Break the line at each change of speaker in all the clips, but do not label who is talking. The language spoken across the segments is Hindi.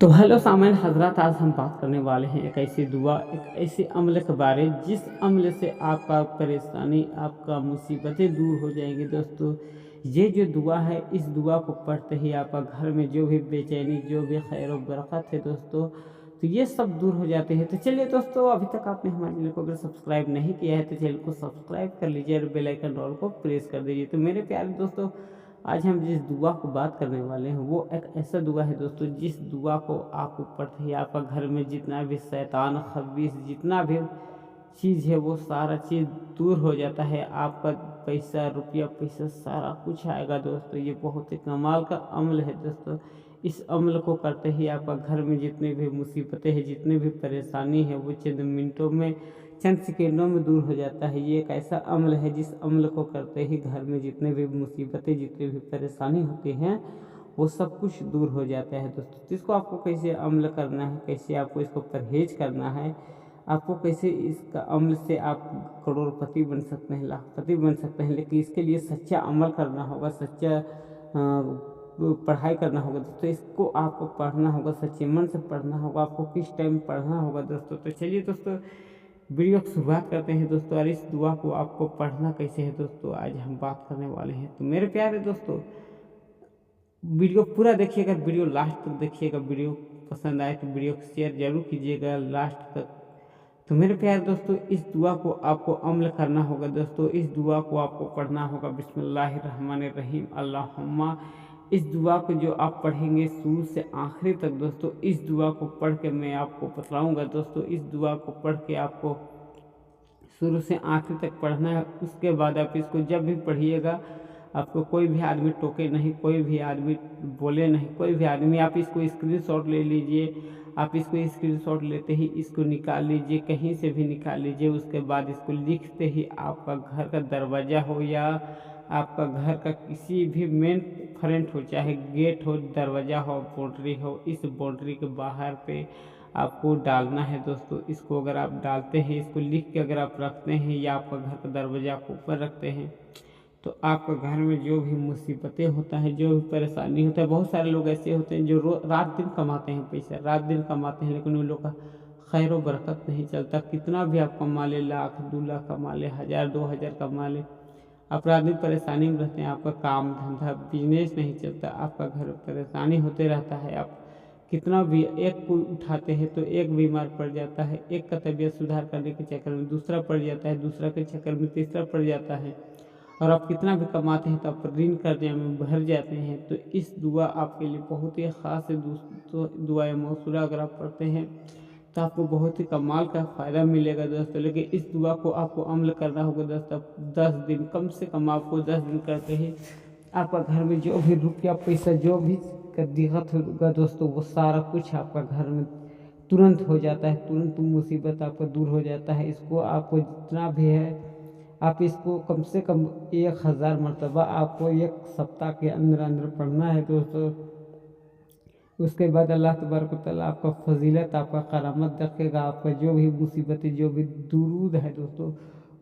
तो हेलो सामान्य हजरात, आज हम बात करने वाले हैं एक ऐसी दुआ, एक ऐसे अमल के बारे जिस अमल से आपका परेशानी, आपका मुसीबतें दूर हो जाएंगी। दोस्तों, ये जो दुआ है, इस दुआ को पढ़ते ही आपका घर में जो भी बेचैनी, जो भी खैर व बरकत है दोस्तों, तो ये सब दूर हो जाते हैं। तो चलिए दोस्तों, अभी तक आपने हमारे चैनल को अगर सब्सक्राइब नहीं किया है तो चैनल को सब्सक्राइब कर लीजिए और बेल आइकन ऑल को प्रेस कर दीजिए। तो मेरे प्यारे दोस्तों, आज हम जिस दुआ को बात करने वाले हैं वो एक ऐसा दुआ है दोस्तों, जिस दुआ को आप पढ़ते ही आपका घर में जितना भी शैतान खबीस जितना भी चीज़ है वो सारा चीज़ दूर हो जाता है। आपका पैसा रुपया पैसा सारा कुछ आएगा दोस्तों। ये बहुत ही कमाल का अमल है दोस्तों। इस अमल को करते ही आपका घर में जितने भी मुसीबतें हैं, जितने भी परेशानी है, वो चंद मिनटों में, चंद सेकेंडों में दूर हो जाता है। ये एक ऐसा अमल है जिस अमल को करते ही घर में जितने भी मुसीबतें, जितने भी परेशानी होती हैं, वो सब कुछ दूर हो जाता है दोस्तों। तो इसको आपको कैसे अमल करना है, कैसे आपको इसको परहेज करना है, आपको कैसे इसका अमल से आप करोड़पति बन सकते हैं, लाखपति बन सकते हैं, लेकिन इसके लिए सच्चा अमल करना होगा, सच्चा पढ़ाई करना होगा दोस्तों। इसको आपको पढ़ना होगा, सच्चे मन से पढ़ना होगा। आपको किस टाइम पढ़ना होगा दोस्तों, तो चलिए दोस्तों वीडियो की शुरुआत करते हैं दोस्तों। और इस दुआ को आपको पढ़ना कैसे है दोस्तों, आज हम बात करने वाले हैं। तो मेरे प्यारे दोस्तों, वीडियो पूरा देखिएगा, वीडियो लास्ट तक देखिएगा। वीडियो पसंद आए तो वीडियो को शेयर जरूर कीजिएगा लास्ट तक। तो मेरे प्यारे दोस्तों, इस दुआ को आपको अमल करना होगा दोस्तों। इस दुआ को आपको पढ़ना होगा बिस्मिल्लाहिर्रहमानिर्रहीम अल्लाहुम्मा। इस दुआ को जो आप पढ़ेंगे शुरू से आखिरी तक दोस्तों, इस दुआ को पढ़ के मैं आपको बतलाऊंगा दोस्तों। इस दुआ को पढ़ के आपको शुरू से आखिरी तक पढ़ना है। उसके बाद आप इसको जब भी पढ़िएगा, आपको कोई भी आदमी टोके नहीं, कोई भी आदमी बोले नहीं, कोई भी आदमी, आप इसको स्क्रीनशॉट ले लीजिए। आप इसको स्क्रीनशॉट लेते ही इसको निकाल लीजिए, कहीं से भी निकाल लीजिए। उसके बाद इसको लिखते ही आपका घर का दरवाज़ा हो या आपका घर का किसी भी मेन फ्रंट हो, चाहे गेट हो, दरवाज़ा हो, बाउंड्री हो, इस बाउंड्री के बाहर पे आपको डालना है दोस्तों। इसको अगर आप डालते हैं, इसको लिख के अगर आप रखते हैं या आपका घर का दरवाज़ा को ऊपर रखते हैं, तो आपका घर में जो भी मुसीबतें होता है, जो भी परेशानी होता है, बहुत सारे लोग ऐसे होते हैं जो रात दिन कमाते हैं पैसा, रात दिन कमाते हैं, लेकिन उन लोग का खैर व बरकत नहीं चलता। कितना भी आप कमा ले, लाख 2 लाख कमा ले, 1000 2000 कमा ले, आप रात दिन परेशानी में रहते हैं। आपका काम धंधा बिजनेस नहीं चलता, आपका घर परेशानी होते रहता है। आप कितना भी एक को उठाते हैं तो एक बीमार पड़ जाता है, एक का तबीयत सुधार करने के चक्कर में दूसरा पड़ जाता है, दूसरा के चक्कर में तीसरा पड़ जाता है, और आप कितना भी कमाते हैं तो आप ऋण कर्जे में भर जाते हैं। तो इस दुआ आपके लिए बहुत ही ख़ास है दोस्तों। दुआ मौसूरा अगर आप पढ़ते हैं तो आपको बहुत ही कमाल का फ़ायदा मिलेगा दोस्तों। लेकिन इस दुआ को आपको अमल करना होगा दोस्तों। 10 दिन, कम से कम आपको 10 दिन करते ही आपका घर में जो भी रुपया पैसा, जो भी दिक्कत होगा दोस्तों, वो सारा कुछ आपका घर में तुरंत हो जाता है। तुरंत मुसीबत आपका दूर हो जाता है। इसको आपको जितना भी है, आप इसको कम से कम 1000 मरतबा आपको एक सप्ताह के अंदर अंदर पढ़ना है दोस्तों। उसके बाद अल्लाह तबारक व तआला आपका फजीलत, आपका करामत रखेगा। आपका जो भी मुसीबतें, जो भी दुरूद है दोस्तों,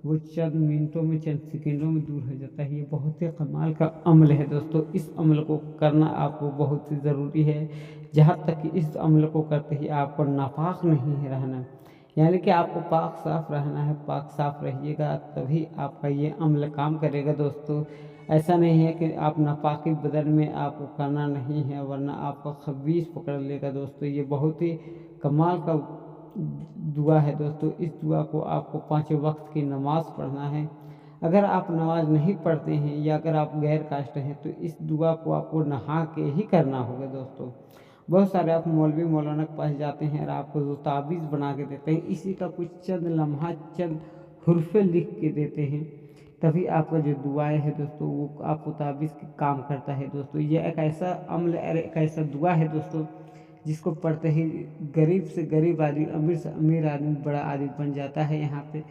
वो चंद मिनटों में, चंद सेकेंडों में दूर हो जाता है। ये बहुत ही कमाल का अमल है दोस्तों। इस अमल को करना आपको बहुत ही ज़रूरी है। जहाँ तक कि इस अमल को करते ही आपको नापाक नहीं है रहना, यानी कि आपको पाक साफ रहना है। पाक साफ रहिएगा तभी आपका ये अमल काम करेगा दोस्तों। ऐसा नहीं है कि आप नापाकी बदन में आपको करना नहीं है, वरना आपका खबीस पकड़ लेगा दोस्तों। ये बहुत ही कमाल का दुआ है दोस्तों। इस दुआ को आपको 5 वक्त की नमाज़ पढ़ना है। अगर आप नमाज नहीं पढ़ते हैं या अगर आप गैर कास्ट हैं तो इस दुआ को आपको नहा के ही करना होगा दोस्तों। बहुत सारे आप मौलवी मौलाना के पास जाते हैं और आपको जो ताबीज़ बना के देते हैं, इसी का कुछ चंद लम्हा, चंद हुर्फ़े लिख के देते हैं, तभी आपका जो दुआएं है दोस्तों वो आपको ताबीज़ के काम करता है दोस्तों। ये एक ऐसा अमल, एक ऐसा दुआ है दोस्तों, जिसको पढ़ते ही गरीब से गरीब आदमी, अमीर से अमीर आदमी, बड़ा आदमी बन जाता है यहाँ पे।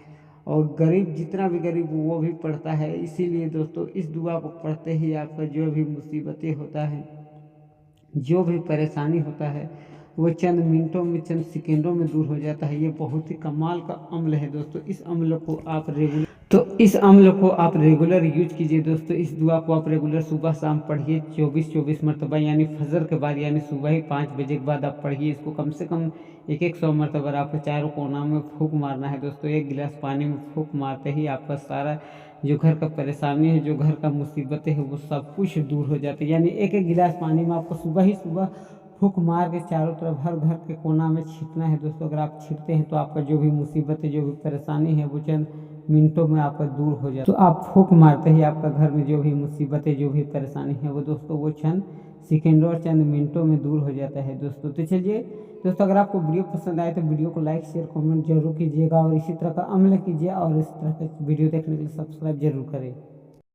और गरीब, जितना भी गरीब वो भी पढ़ता है। इसीलिए दोस्तों, इस दुआ को पढ़ते ही आपका जो भी मुसीबतें होता है, जो भी परेशानी होता है, वो चंद मिनटों में, चंद सेकेंडों में दूर हो जाता है। ये बहुत ही कमाल का अमल है दोस्तों। इस अमल को आप रेगुलर, तो इस अम्ल को आप रेगुलर यूज कीजिए दोस्तों। इस दुआ को आप रेगुलर सुबह शाम पढ़िए 24-24 मरतबा, यानी फजर के बाद, यानी सुबह ही 5 बजे के बाद आप पढ़िए इसको। कम से कम 100 मरतबा आपको चारों कोना में फूंक मारना है दोस्तों। 1 गिलास पानी में फूंक मारते ही आपका सारा जो घर का परेशानी है, जो घर का मुसीबतें है, वो सब कुछ दूर हो जाती है। यानी 1-1 गिलास पानी में आपको सुबह ही सुबह फूंक मार के चारों तरफ हर घर के कोना में छींटना है दोस्तों। अगर आप छींटते हैं तो आपका जो भी मुसीबत है, जो भी परेशानी है, वो चंद मिनटों में आपका दूर हो जाए। तो आप फूंक मारते ही आपका घर में जो भी मुसीबतें, जो भी परेशानी है, वो दोस्तों वो चंद सेकेंडों और चंद मिनटों में दूर हो जाता है दोस्तों। तो चलिए दोस्तों, अगर आपको वीडियो पसंद आए तो वीडियो को लाइक शेयर कमेंट जरूर कीजिएगा और इसी तरह का अमल कीजिए और इस तरह का वीडियो देखने के लिए सब्सक्राइब जरूर करें।